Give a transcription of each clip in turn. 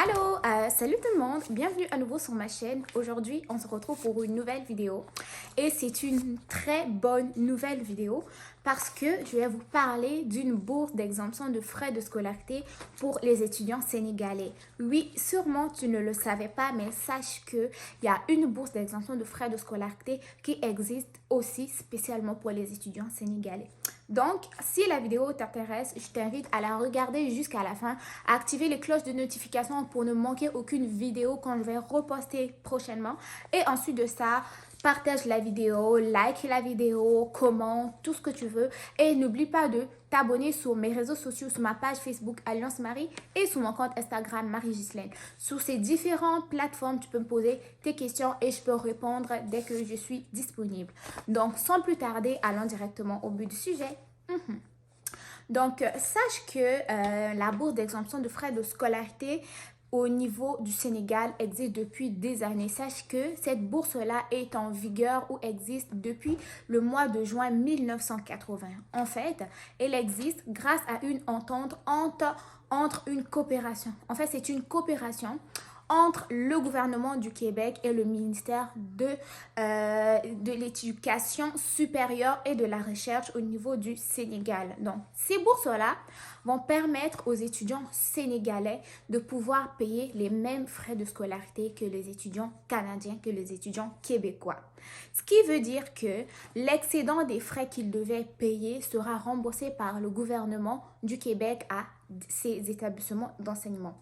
Allô, salut tout le monde, bienvenue à nouveau sur ma chaîne. Aujourd'hui, on se retrouve pour une nouvelle vidéo et c'est une très bonne nouvelle vidéo parce que je vais vous parler d'une bourse d'exemption de frais de scolarité pour les étudiants sénégalais. Oui, sûrement tu ne le savais pas, mais sache qu'il y a une bourse d'exemption de frais de scolarité qui existe aussi spécialement pour les étudiants sénégalais. Donc, si la vidéo t'intéresse, je t'invite à la regarder jusqu'à la fin, à activer les cloches de notification pour ne manquer aucune vidéo quand je vais reposter prochainement. Et ensuite de ça, partage la vidéo, like la vidéo, commente, tout ce que tu veux. Et n'oublie pas de t'abonner sur mes réseaux sociaux, sur ma page Facebook Alliance Marie et sur mon compte Instagram Marie-Ghislaine. Sur ces différentes plateformes, tu peux me poser tes questions et je peux répondre dès que je suis disponible. Donc, sans plus tarder, allons directement au but du sujet. Donc, sache que la bourse d'exemption de frais de scolarité au niveau du Sénégal existe depuis des années. Sache que cette bourse-là est en vigueur ou existe depuis le mois de juin 1980. En fait, elle existe grâce à une entente entre une coopération. En fait, c'est une coopération entre le gouvernement du Québec et le ministère de l'Éducation supérieure et de la recherche au niveau du Sénégal. Donc, ces bourses-là vont permettre aux étudiants sénégalais de pouvoir payer les mêmes frais de scolarité que les étudiants canadiens, que les étudiants québécois. Ce qui veut dire que l'excédent des frais qu'ils devaient payer sera remboursé par le gouvernement du Québec à ces établissements d'enseignement.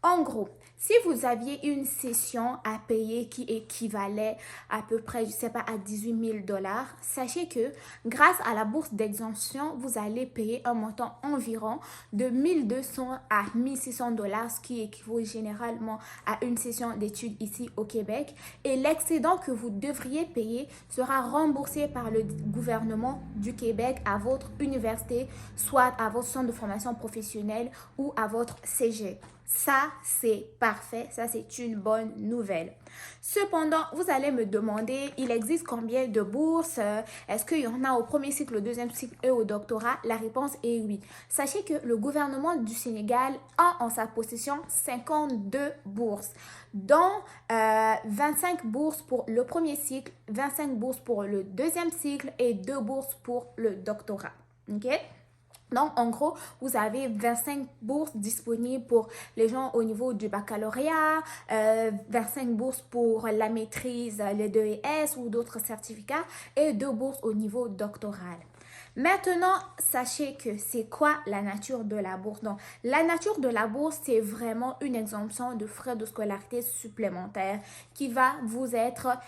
En gros, si vous aviez une session à payer qui équivalait à peu près, je ne sais pas, à 18 000 $, sachez que grâce à la bourse d'exemption, vous allez payer un montant environ de 1200 à 1600 $, ce qui équivaut généralement à une session d'études ici au Québec. Et l'excédent que vous devriez payer sera remboursé par le gouvernement du Québec à votre université, soit à votre centre de formation professionnelle ou à votre cégep. Ça, c'est parfait. Ça, c'est une bonne nouvelle. Cependant, vous allez me demander, il existe combien de bourses? Est-ce qu'il y en a au premier cycle, au deuxième cycle et au doctorat? La réponse est oui. Sachez que le gouvernement du Sénégal a en sa possession 52 bourses, dont 25 bourses pour le premier cycle, 25 bourses pour le deuxième cycle et 2 bourses pour le doctorat. OK? Donc, en gros, vous avez 25 bourses disponibles pour les gens au niveau du baccalauréat, 25 bourses pour la maîtrise, les 2ES ou d'autres certificats et 2 bourses au niveau doctoral. Maintenant, sachez que c'est quoi la nature de la bourse. Donc, la nature de la bourse, c'est vraiment une exemption de frais de scolarité supplémentaires qui va vous être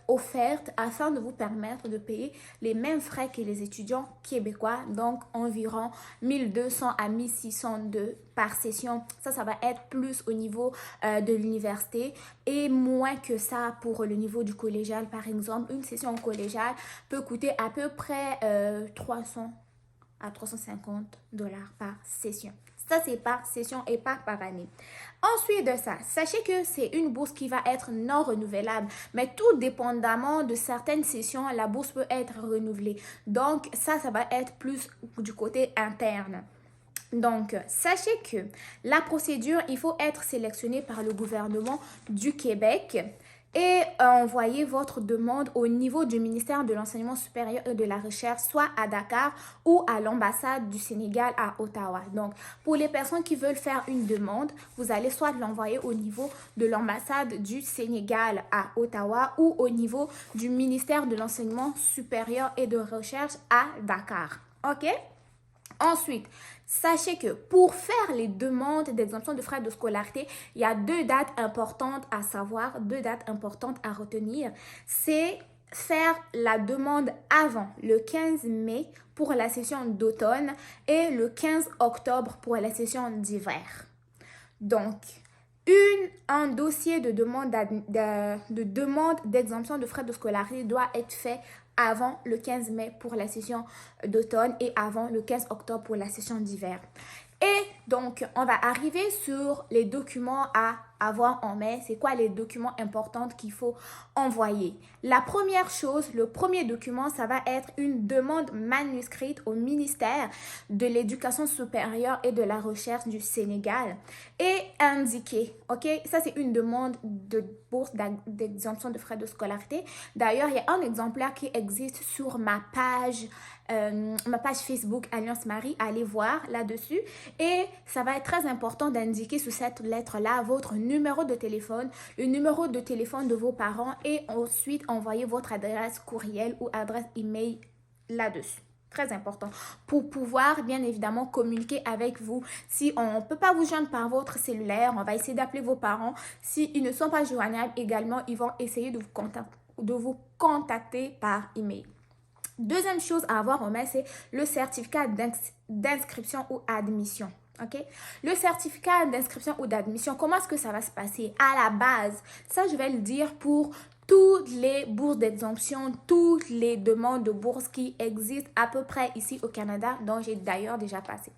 offerte afin de vous permettre de payer les mêmes frais que les étudiants québécois, donc environ 1200 à 1600 $ par session. Ça va être plus au niveau de l'université et moins que ça pour le niveau du collégial. Par exemple, une session collégiale peut coûter à peu près 300 à 350 $ par session. Ça, c'est par session et pas par année. Ensuite de ça, sachez que c'est une bourse qui va être non renouvelable. Mais tout dépendamment de certaines sessions, la bourse peut être renouvelée. Donc, ça va être plus du côté interne. Donc, sachez que la procédure, il faut être sélectionné par le gouvernement du Québec et envoyer votre demande au niveau du ministère de l'Enseignement supérieur et de la Recherche, soit à Dakar ou à l'ambassade du Sénégal à Ottawa. Donc, pour les personnes qui veulent faire une demande, vous allez soit l'envoyer au niveau de l'ambassade du Sénégal à Ottawa ou au niveau du ministère de l'Enseignement supérieur et de Recherche à Dakar. OK? Ensuite, sachez que pour faire les demandes d'exemption de frais de scolarité, il y a 2 dates importantes à savoir, 2 dates importantes à retenir. C'est faire la demande avant le 15 mai pour la session d'automne et le 15 octobre pour la session d'hiver. Donc, un dossier de demande d'exemption de frais de scolarité doit être fait avant le 15 mai pour la session d'automne et avant le 15 octobre pour la session d'hiver. Et donc, on va arriver sur les documents à avoir en main, c'est quoi les documents importants qu'il faut envoyer. La première chose, le premier document, ça va être une demande manuscrite au ministère de l'Éducation supérieure et de la recherche du Sénégal et indiquer, ok, ça c'est une demande de bourse d'exemption de frais de scolarité. D'ailleurs, il y a un exemplaire qui existe sur ma page Facebook Alliance Marie, allez voir là-dessus et ça va être très important d'indiquer sur cette lettre-là votre numéro de téléphone, le numéro de téléphone de vos parents et ensuite envoyer votre adresse courriel ou adresse email là-dessus. Très important pour pouvoir bien évidemment communiquer avec vous. Si on ne peut pas vous joindre par votre cellulaire, on va essayer d'appeler vos parents. S'ils ne sont pas joignables également, ils vont essayer de vous contacter par email. Deuxième chose à avoir en main, c'est le certificat d'inscription ou admission. Okay? Le certificat d'inscription ou d'admission, comment est-ce que ça va se passer? À la base, ça je vais le dire pour toutes les bourses d'exemption, toutes les demandes de bourse qui existent à peu près ici au Canada, dont j'ai d'ailleurs déjà passé.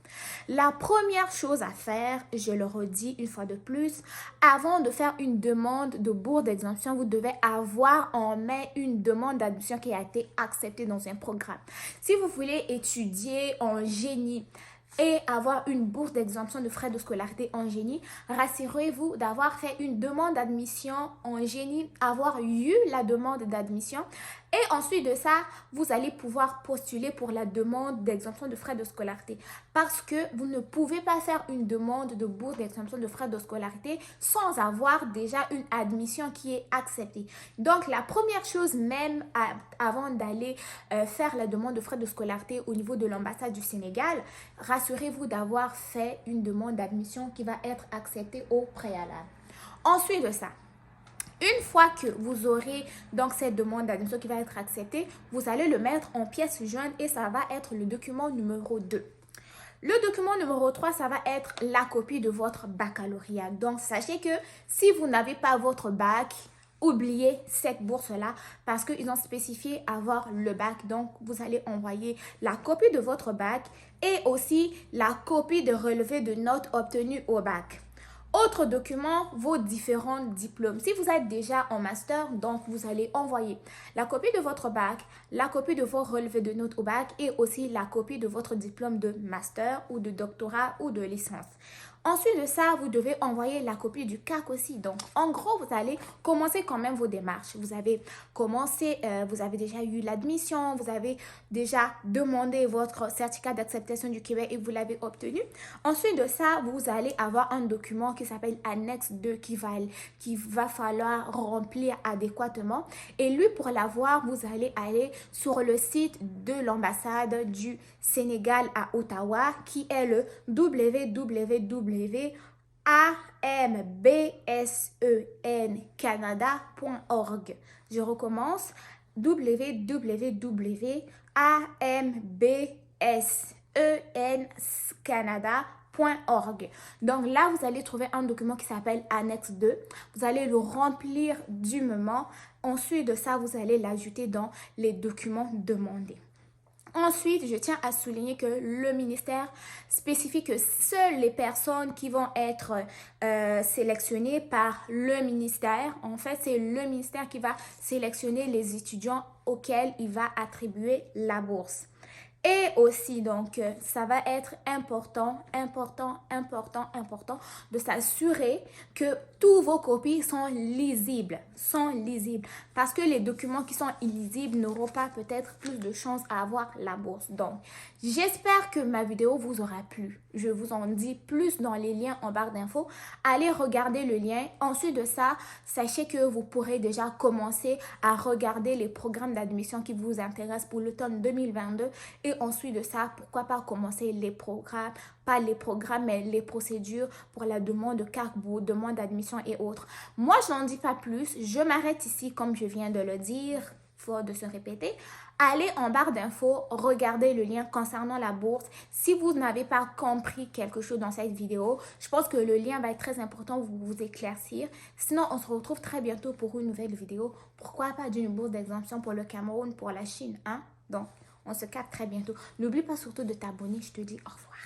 La première chose à faire, je le redis une fois de plus, avant de faire une demande de bourse d'exemption, vous devez avoir en main une demande d'admission qui a été acceptée dans un programme. Si vous voulez étudier en génie, et avoir une bourse d'exemption de frais de scolarité en génie, rassurez-vous d'avoir fait une demande d'admission en génie, avoir eu la demande d'admission et ensuite de ça, vous allez pouvoir postuler pour la demande d'exemption de frais de scolarité parce que vous ne pouvez pas faire une demande de bourse d'exemption de frais de scolarité sans avoir déjà une admission qui est acceptée. Donc, la première chose même avant d'aller faire la demande de frais de scolarité au niveau de l'ambassade du Sénégal, rassurez-vous d'avoir fait une demande d'admission qui va être acceptée au préalable. Ensuite de ça, une fois que vous aurez donc cette demande d'admission qui va être acceptée, vous allez le mettre en pièce jointe et ça va être le document numéro 2. Le document numéro 3, ça va être la copie de votre baccalauréat. Donc, sachez que si vous n'avez pas votre bac, oubliez cette bourse-là parce qu'ils ont spécifié avoir le bac. Donc, vous allez envoyer la copie de votre bac et aussi la copie de relevé de notes obtenues au bac. Autre document, vos différents diplômes. Si vous êtes déjà en master, donc vous allez envoyer la copie de votre bac, la copie de vos relevés de notes au bac et aussi la copie de votre diplôme de master ou de doctorat ou de licence. Ensuite de ça, vous devez envoyer la copie du CAC aussi. Donc, en gros, vous allez commencer quand même vos démarches. Vous avez commencé, vous avez déjà eu l'admission, vous avez déjà demandé votre certificat d'acceptation du Québec et vous l'avez obtenu. Ensuite de ça, vous allez avoir un document qui s'appelle Annexe 2 qui va falloir remplir adéquatement. Et lui, pour l'avoir, vous allez aller sur le site de l'ambassade du Sénégal à Ottawa qui est le www.ambsencanada.org. Je recommence www.ambsencanada.org. Donc là, vous allez trouver un document qui s'appelle Annexe 2. Vous allez le remplir dûment. Ensuite de ça, vous allez l'ajouter dans les documents demandés. Ensuite, je tiens à souligner que le ministère spécifie que seules les personnes qui vont être sélectionnées par le ministère, en fait, c'est le ministère qui va sélectionner les étudiants auxquels il va attribuer la bourse. Et aussi, donc, ça va être important de s'assurer que tous vos copies sont lisibles. Parce que les documents qui sont illisibles n'auront pas peut-être plus de chances à avoir la bourse. Donc, j'espère que ma vidéo vous aura plu. Je vous en dis plus dans les liens en barre d'infos. Allez regarder le lien. Ensuite de ça, sachez que vous pourrez déjà commencer à regarder les programmes d'admission qui vous intéressent pour l'automne 2022 et ensuite de ça, pourquoi pas commencer les programmes, pas les programmes, mais les procédures pour la demande de carte, demande d'admission et autres. Moi, je n'en dis pas plus. Je m'arrête ici, comme je viens de le dire, faut de se répéter. Allez en barre d'infos, regardez le lien concernant la bourse. Si vous n'avez pas compris quelque chose dans cette vidéo, je pense que le lien va être très important pour vous éclaircir. Sinon, on se retrouve très bientôt pour une nouvelle vidéo. Pourquoi pas d'une bourse d'exemption pour le Cameroun, pour la Chine, hein? Donc, on se capte très bientôt. N'oublie pas surtout de t'abonner. Je te dis au revoir.